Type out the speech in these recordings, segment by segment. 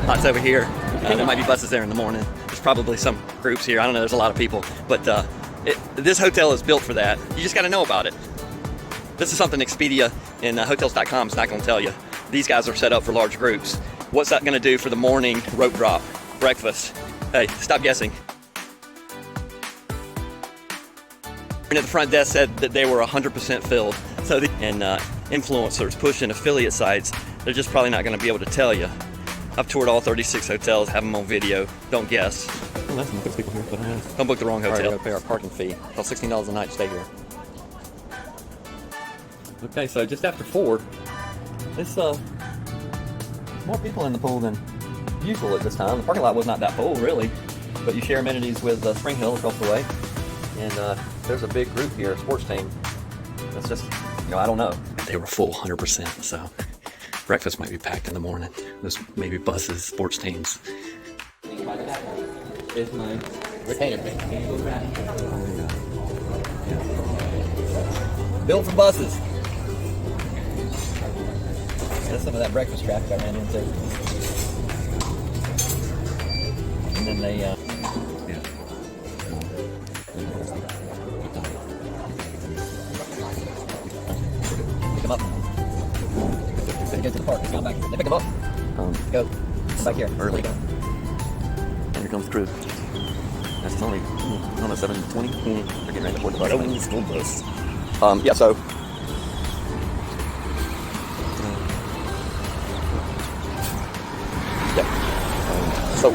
Lots over here. There might be buses there in the morning. There's probably some groups here. I don't know. There's a lot of people. But this hotel is built for that. You just got to know about it. This is something Expedia and Hotels.com is not going to tell you. These guys are set up for large groups. What's that going to do for the morning rope drop, breakfast? Hey, stop guessing. And at the front desk said that they were 100% filled. So influencers pushing affiliate sites, they're just probably not going to be able to tell you. I've toured all 36 hotels, have them on video. Don't guess. Well, that's enough people here, but don't book the wrong hotel. All right, we gotta pay our parking fee. Costs $16 a night to stay here. Okay, so just after 4, it's more people in the pool than usual at this time. The parking lot was not that full, really, but you share amenities with Spring Hill across the way, and there's a big group here, a sports team. That's just, I don't know. They were full 100%, so breakfast might be packed in the morning. There's maybe buses, sports teams. It's my retainer. Built for buses. That's some of that breakfast traffic I ran into. And then they, pick them up. They get to the park, they come back. They pick them up. Go. Come back here. Early. And here comes the crew. That's only, I don't know, 7:20. They're getting ready to board the bus. Open school bus. Yeah, so. Yeah. So,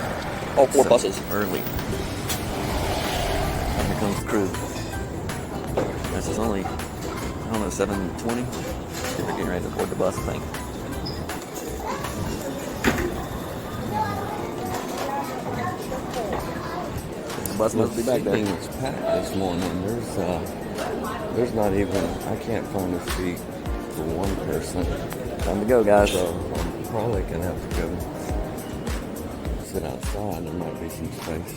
all 4 buses. Early. And here comes the crew. This is only, I don't know, 7:20. They're getting ready to board the bus, I think. The bus must be back there. It's packed this morning. There's not even, I can't find a seat for one person. Time to go, guys. So I'm probably gonna have to go sit outside. There might be some space.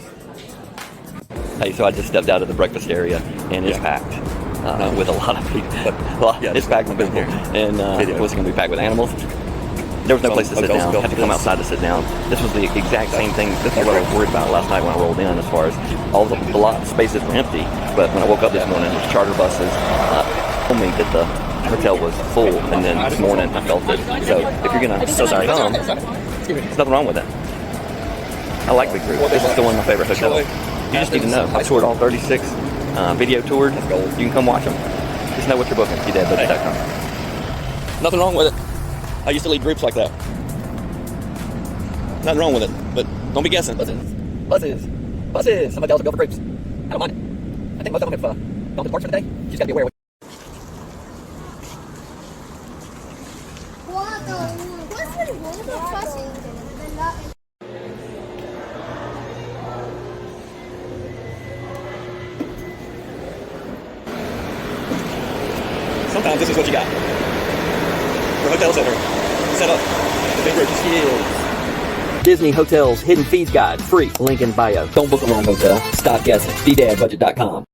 Hey, so I just stepped out of the breakfast area, and it's packed with a lot of people. It's packed with people, and it was going to be packed with animals. There was no place to sit down. I had to come outside to sit down. This was the exact same thing. This is what I was worried about last night when I rolled in, as far as all the lot spaces were empty. But when I woke up this morning, there's charter buses. Told me that the hotel was full, and then this morning I felt it. So if you're gonna come, there's nothing wrong with it. I like big groups. This is still one of my favorite hotels. You just need to know. I toured all 36, video toured. You can come watch them. Just know what you're booking. TDadBudget.com. Nothing wrong with it. I used to lead groups like that. Nothing wrong with it, but don't be guessing. Buses. Some hotels will go for groups. I don't mind it. I think most of them have gone to the parks for the day. You just gotta be aware of it. Sometimes this is what you got. For hotels that are set up for big groups. Disney Hotels Hidden Fees Guide. Free. Link in bio. Don't book the wrong hotel. Stop guessing. TDadBudget.com.